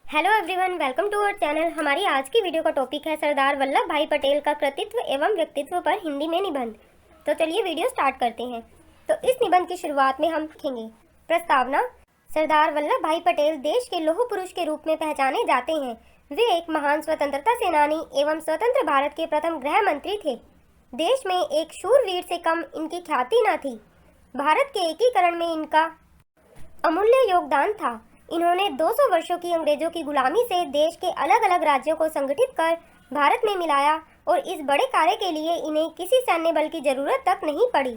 Hello everyone, welcome to our channel. हमारी आज की वीडियो का टॉपिक है सरदार वल्लभ भाई पटेल का कृतित्व एवं व्यक्तित्व पर हिंदी में निबंध। तो चलिए वीडियो स्टार्ट करते हैं। तो इस निबंध की शुरुआत में हम लिखेंगे प्रस्तावना। सरदार वल्लभ भाई पटेल देश के लौह पुरुष के रूप में पहचाने जाते हैं। वे एक महान स्वतंत्रता सेनानी एवं स्वतंत्र भारत के प्रथम गृह मंत्री थे। देश में एक शूरवीर से कम इनकी ख्याति न थी। भारत के एकीकरण में इनका अमूल्य योगदान था। इन्होंने 200 वर्षों की अंग्रेजों की गुलामी से देश के अलग अलग राज्यों को संगठित कर भारत में मिलाया और इस बड़े कार्य के लिए इन्हें किसी सैन्य बल की जरूरत तक नहीं पड़ी।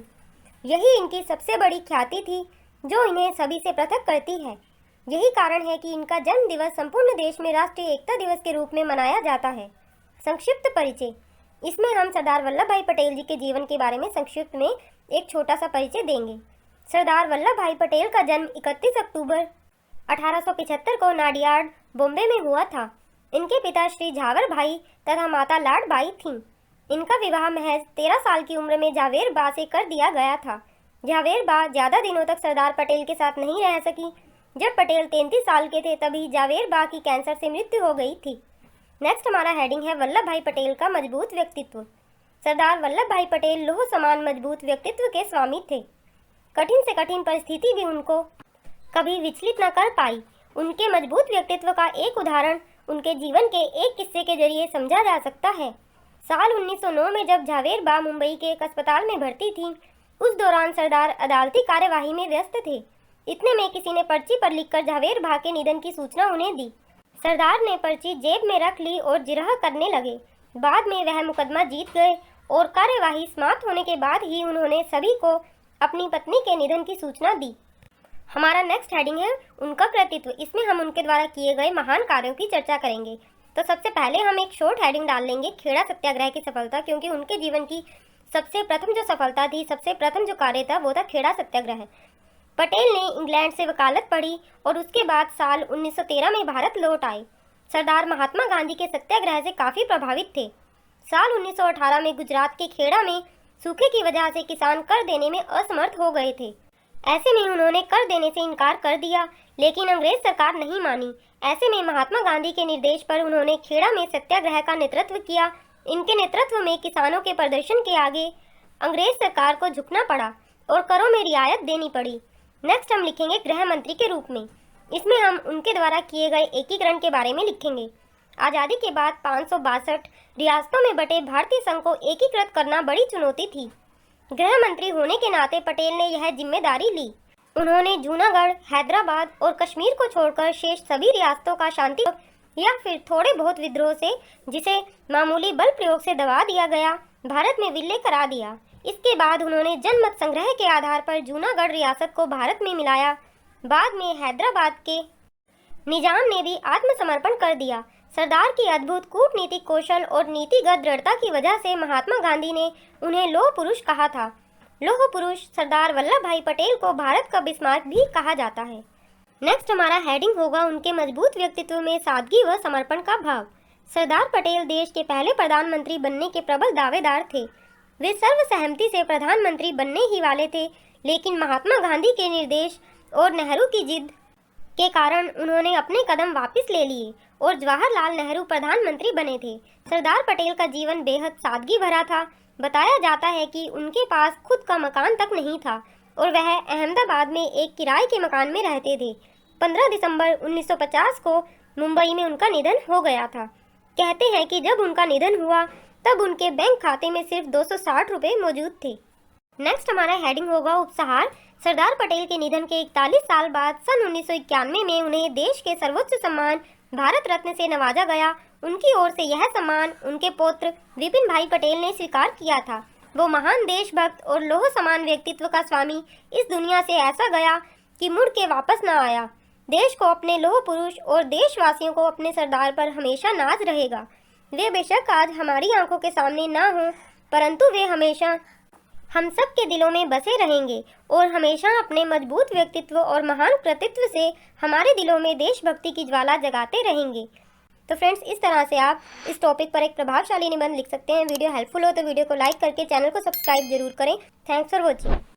यही इनकी सबसे बड़ी ख्याति थी जो इन्हें सभी से पृथक करती है। यही कारण है कि इनका जन्म दिवस संपूर्ण देश में राष्ट्रीय एकता दिवस के रूप में मनाया जाता है। संक्षिप्त परिचय। इसमें हम सरदार वल्लभ भाई पटेल जी के जीवन के बारे में संक्षिप्त में एक छोटा सा परिचय देंगे। सरदार वल्लभ भाई पटेल का जन्म 31 अक्टूबर 1875 को नाडियाड, बॉम्बे में हुआ था। इनके पिता श्री झावर भाई तथा माता लाड बाई थीं। इनका विवाह महज 13 साल की उम्र में जावेर बा से कर दिया गया था। जावेर बा ज़्यादा दिनों तक सरदार पटेल के साथ नहीं रह सकी। जब पटेल 33 साल के थे तभी जावेर बा की कैंसर से मृत्यु हो गई थी। नेक्स्ट हमारा हेडिंग है वल्लभ भाई पटेल का मजबूत व्यक्तित्व। सरदार वल्लभ भाई पटेल लोह समान मजबूत व्यक्तित्व के स्वामी थे। कठिन से कठिन परिस्थिति भी उनको कभी विचलित न कर पाई। उनके मजबूत व्यक्तित्व का एक उदाहरण उनके जीवन के एक किस्से के जरिए समझा जा सकता है। साल 1909 में जब जावेर बा मुंबई के एक अस्पताल में भर्ती थी, उस दौरान सरदार अदालती कार्यवाही में व्यस्त थे। इतने में किसी ने पर्ची पर लिखकर जावेर बा के निधन की सूचना उन्हें दी। सरदार ने पर्ची जेब में रख ली और जिरह करने लगे। बाद में वह मुकदमा जीत गए और कार्यवाही समाप्त होने के बाद ही उन्होंने सभी को अपनी पत्नी के निधन की सूचना दी। हमारा नेक्स्ट हेडिंग है उनका कृतित्व। इसमें हम उनके द्वारा किए गए महान कार्यों की चर्चा करेंगे। तो सबसे पहले हम एक शॉर्ट हेडिंग डाल लेंगे खेड़ा सत्याग्रह की सफलता, क्योंकि उनके जीवन की सबसे प्रथम जो सफलता थी, सबसे प्रथम जो कार्य था वो था खेड़ा सत्याग्रह। पटेल ने इंग्लैंड से वकालत पढ़ी और उसके बाद साल 1913 में भारत लौट आए। सरदार महात्मा गांधी के सत्याग्रह से काफ़ी प्रभावित थे। साल 1918 में गुजरात के खेड़ा में सूखे की वजह से किसान कर देने में असमर्थ हो गए थे। ऐसे में उन्होंने कर देने से इनकार कर दिया, लेकिन अंग्रेज सरकार नहीं मानी। ऐसे में महात्मा गांधी के निर्देश पर उन्होंने खेड़ा में सत्याग्रह का नेतृत्व किया। इनके नेतृत्व में किसानों के प्रदर्शन के आगे अंग्रेज सरकार को झुकना पड़ा और करों में रियायत देनी पड़ी। नेक्स्ट हम लिखेंगे गृह मंत्री के रूप में। इसमें हम उनके द्वारा किए गए एकीकरण के बारे में लिखेंगे। आज़ादी के बाद 562 रियासतों में बटे भारतीय संघ को एकीकृत करना बड़ी चुनौती थी। गृह मंत्री होने के नाते पटेल ने यह जिम्मेदारी ली। उन्होंने जूनागढ़, हैदराबाद और कश्मीर को छोड़कर शेष सभी रियासतों का शांति या फिर थोड़े बहुत विद्रोह से, जिसे मामूली बल प्रयोग से दबा दिया गया, भारत में विलय करा दिया। इसके बाद उन्होंने जनमत संग्रह के आधार पर जूनागढ़ रियासत को भारत में मिलाया। बाद में हैदराबाद के निजाम ने भी आत्मसमर्पण कर दिया। सरदार की अद्भुत कूटनीतिक कौशल और नीतिगत दृढ़ता की वजह से महात्मा गांधी ने उन्हें लौह पुरुष कहा था। लौह पुरुष सरदार वल्लभ भाई पटेल को भारत का बिस्मार्क भी कहा जाता है। नेक्स्ट हमारा हेडिंग होगा उनके मजबूत व्यक्तित्व में सादगी व समर्पण का भाव। सरदार पटेल देश के पहले प्रधानमंत्री बनने के प्रबल दावेदार थे। वे सर्वसहमति से प्रधानमंत्री बनने ही वाले थे, लेकिन महात्मा गांधी के निर्देश और नेहरू की जिद के कारण उन्होंने अपने कदम वापस ले लिए और जवाहरलाल नेहरू प्रधानमंत्री बने थे। सरदार पटेल का जीवन बेहद सादगी भरा था। बताया जाता है कि उनके पास खुद का मकान तक नहीं था और वह अहमदाबाद में एक किराए के मकान में रहते थे। 15 दिसंबर 1950 को मुंबई में उनका निधन हो गया था। कहते हैं कि जब उनका निधन हुआ तब उनके बैंक खाते में सिर्फ 260 रुपये मौजूद थे। नेक्स्ट हमारा हेडिंग होगा उपहार। सरदार पटेल के निधन के 41 साल बाद सन 1991 में उन्हें देश के सर्वोच्च सम्मान भारत रत्न से नवाजा गया। उनकी ओर से यह सम्मान उनके पुत्र विपिन भाई पटेल ने स्वीकार किया था। वो महान देशभक्त और लौह समान व्यक्तित्व का स्वामी इस दुनिया से ऐसा गया कि मुड़ के वापस न आया। देश को अपने लौह पुरुष और देशवासियों को अपने सरदार पर हमेशा नाज रहेगा। वे बेशक आज हमारी आंखों के सामने ना हो, परंतु वे हमेशा हम सब के दिलों में बसे रहेंगे और हमेशा अपने मजबूत व्यक्तित्व और महान कृतित्व से हमारे दिलों में देशभक्ति की ज्वाला जगाते रहेंगे। तो फ्रेंड्स, इस तरह से आप इस टॉपिक पर एक प्रभावशाली निबंध लिख सकते हैं। वीडियो हेल्पफुल हो तो वीडियो को लाइक करके चैनल को सब्सक्राइब जरूर करें। Thanks for watching.